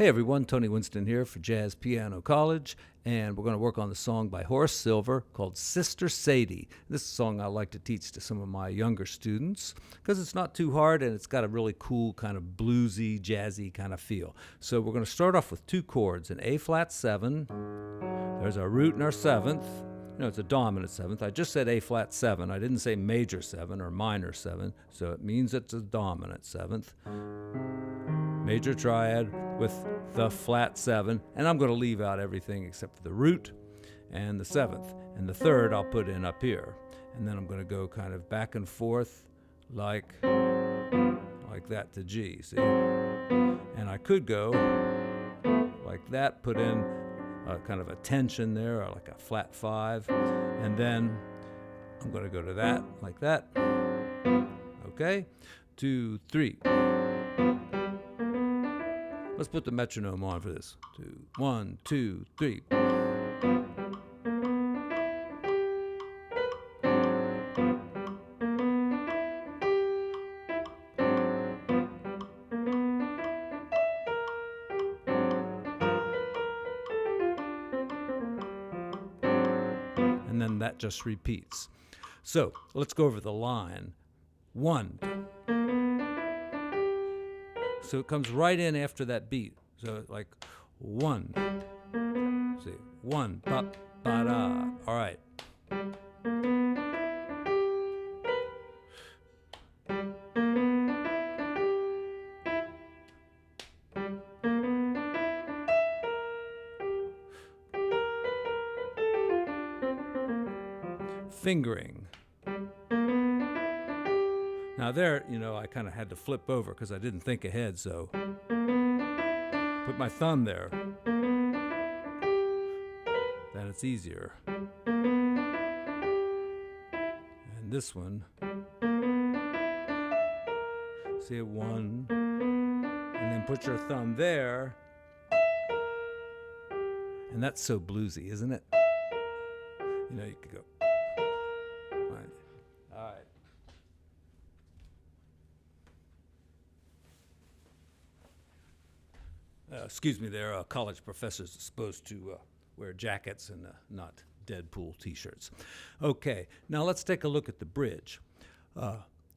Hey everyone, Tony Winston here for Jazz Piano College, and we're going to work on the song by Horace Silver called Sister Sadie. This is a song I like to teach to some of my younger students because it's not too hard and it's got a really cool kind of bluesy, jazzy kind of feel. So we're going to start off with two chords, an A flat 7, there's our root in our 7th. No, it's a dominant 7th. I just said A flat 7. I didn't say major 7 or minor 7, so it means it's a dominant 7th. Major triad with the flat 7, and I'm going to leave out everything except for the root and the 7th. And the 3rd I'll put in up here. And then I'm going to go kind of back and forth like that to G, see? And I could go like that, put in kind of a tension there, or like a flat 5, and then I'm going to go to that, like that. Okay? 2, 3. Let's put the metronome on for this. 1, 2, 3. And then that just repeats. So let's go over the line. 1. So it comes right in after that beat. So like 1. See, 1, ba, ba, da. All right. Fingering. Now there, I kind of had to flip over because I didn't think ahead, so put my thumb there. Then it's easier. And this one, see, 1, and then put your thumb there. And that's so bluesy, isn't it? You could go. All right. Excuse me, there. College professors are supposed to wear jackets and not Deadpool t-shirts. Okay, now let's take a look at the bridge.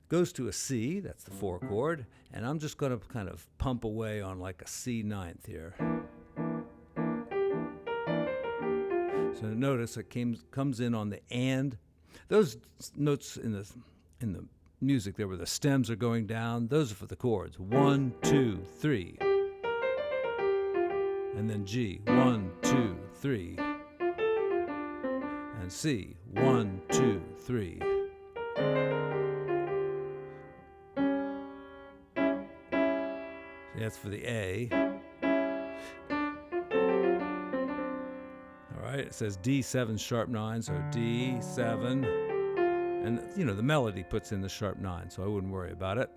Goes to a C, that's the 4 chord, and I'm just going to kind of pump away on like a C 9th here. So notice it comes in on the and. Those notes in the music there where the stems are going down, those are for the chords. 1, 2, 3. And then G, 1, 2, 3. And C, 1, 2, 3. See, that's for the A. All right, it says D7 sharp 9, so D7. And, the melody puts in the sharp 9, so I wouldn't worry about it.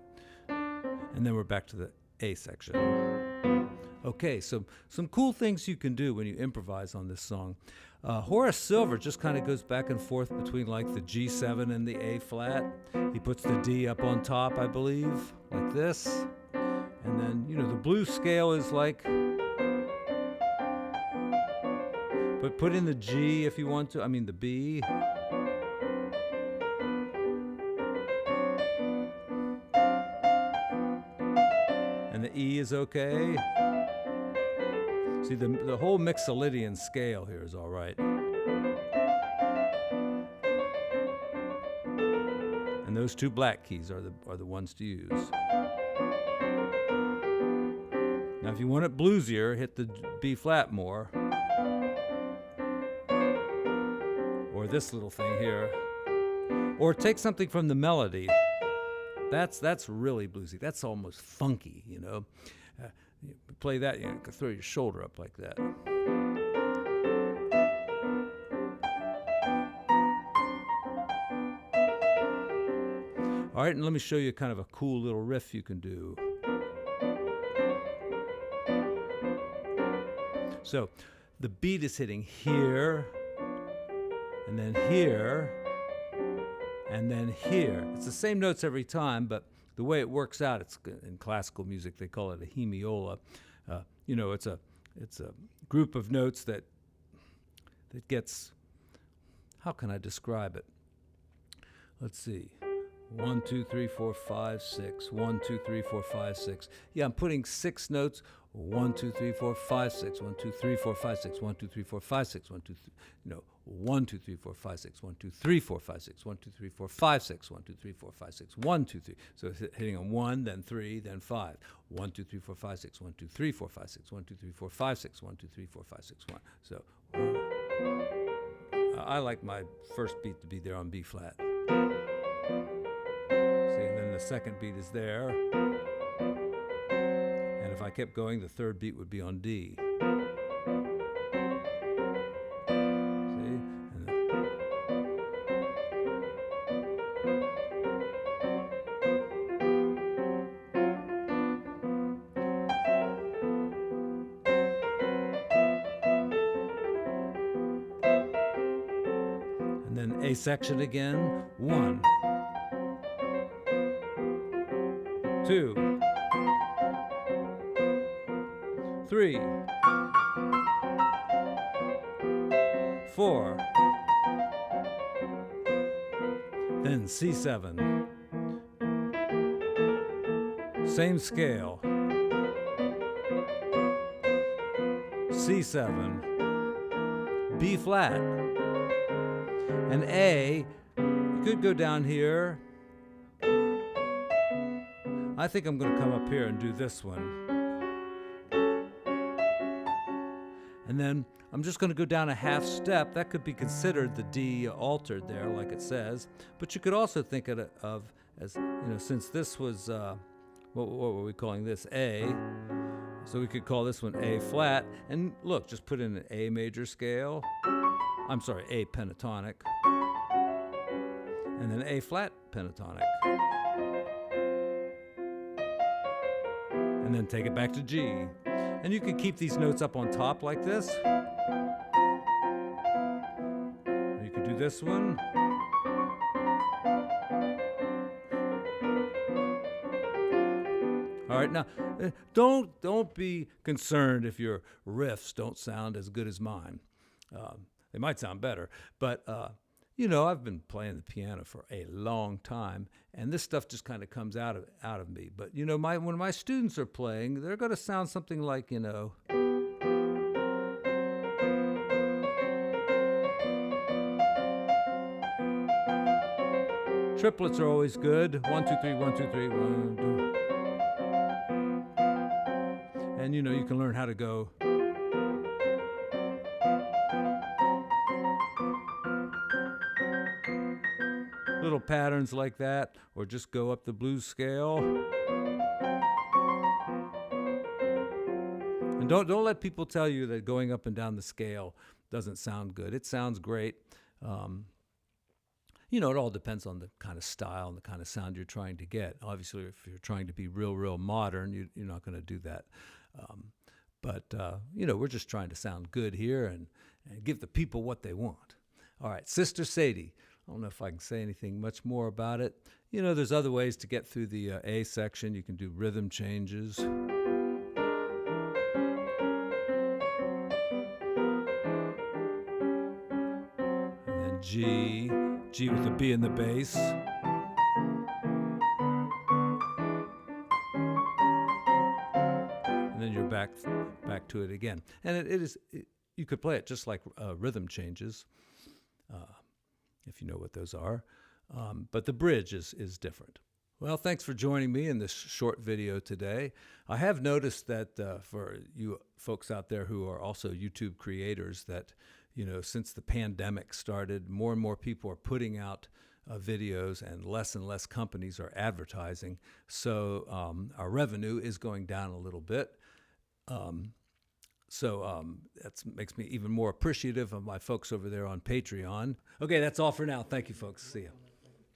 And then we're back to the A section. Okay, so some cool things you can do when you improvise on this song. Horace Silver just kind of goes back and forth between like the G7 and the A flat. He puts the D up on top, I believe, like this. And then, the blues scale is like, but put in the G if you want to, the B. And the E is okay. See, the whole Mixolydian scale here is all right. And those 2 black keys are the ones to use. Now, if you want it bluesier, hit the B flat more. Or this little thing here. Or take something from the melody. That's really bluesy. That's almost funky, You play that, you can throw your shoulder up like that. All right, and let me show you kind of a cool little riff you can do. So the beat is hitting here, and then here, and then here. It's the same notes every time, but the way it works out, it's in classical music, they call it a hemiola. it's a group of notes that gets, how can I describe it? Let's see. 1, 2, 3, 4, 5, 6. 1, 2, 3, 4, 5, 6. Yeah, I'm putting 6 notes. 1, 2, 3, 4, 5, 6. 1, 2, 3, 4, 5, 6. 1, 2, 3, 4, 5, 6. 1, 2, 3, 1, 2, 3, 4, 5, 6. 1, 2, 3, 4, 5, 6. 1, 2, 3, 4, 5, 6. 1, 2, 3, 4, 5, 6. 1, 2, 3. So it's hitting on 1, then 3, then 5. 1, 2, 3, 4, 5, 6. 1, 2, 3, 4, 5, 6. 1, 2, 3, 4, 5, 6. 1, 2, 3, 4, 5, 6. 1. So I like my first beat to be there on B flat. See, and then the second beat is there. And if I kept going, the third beat would be on D. See? And then A section again. 1, 2, 3, 4, then C7, same scale, C7, B flat, and A. You could go down here. I think I'm going to come up here and do this one. And then I'm just going to go down a half step. That could be considered the D altered there, like it says. But you could also think of as, since this was, what were we calling this? A. So we could call this one A flat. And look, just put in an A major scale. I'm sorry, A pentatonic. And then A flat pentatonic. And then take it back to G. And you could keep these notes up on top like this. You could do this one. All right, now don't be concerned if your riffs don't sound as good as mine. They might sound better, but I've been playing the piano for a long time, and this stuff just kind of comes out of me. But when my students are playing, they're going to sound something like triplets are always good. 1, 2, 3, 1, 2, 3, 1, 2. And you can learn how to go. Little patterns like that, or just go up the blues scale. And don't let people tell you that going up and down the scale doesn't sound good. It sounds great. It all depends on the kind of style and the kind of sound you're trying to get. Obviously, if you're trying to be real modern, you're not going to do that. But we're just trying to sound good here and give the people what they want. All right, Sister Sadie. I don't know if I can say anything much more about it. There's other ways to get through the A section. You can do rhythm changes. And then G with the B in the bass. And then you're back to it again. And you could play it just like rhythm changes. If you know what those are. But the bridge is different. Well, thanks for joining me in this short video today. I have noticed that for you folks out there who are also YouTube creators that, since the pandemic started, more and more people are putting out videos and less companies are advertising. So our revenue is going down a little bit. So that makes me even more appreciative of my folks over there on Patreon. Okay, that's all for now. Thank you, folks. See ya.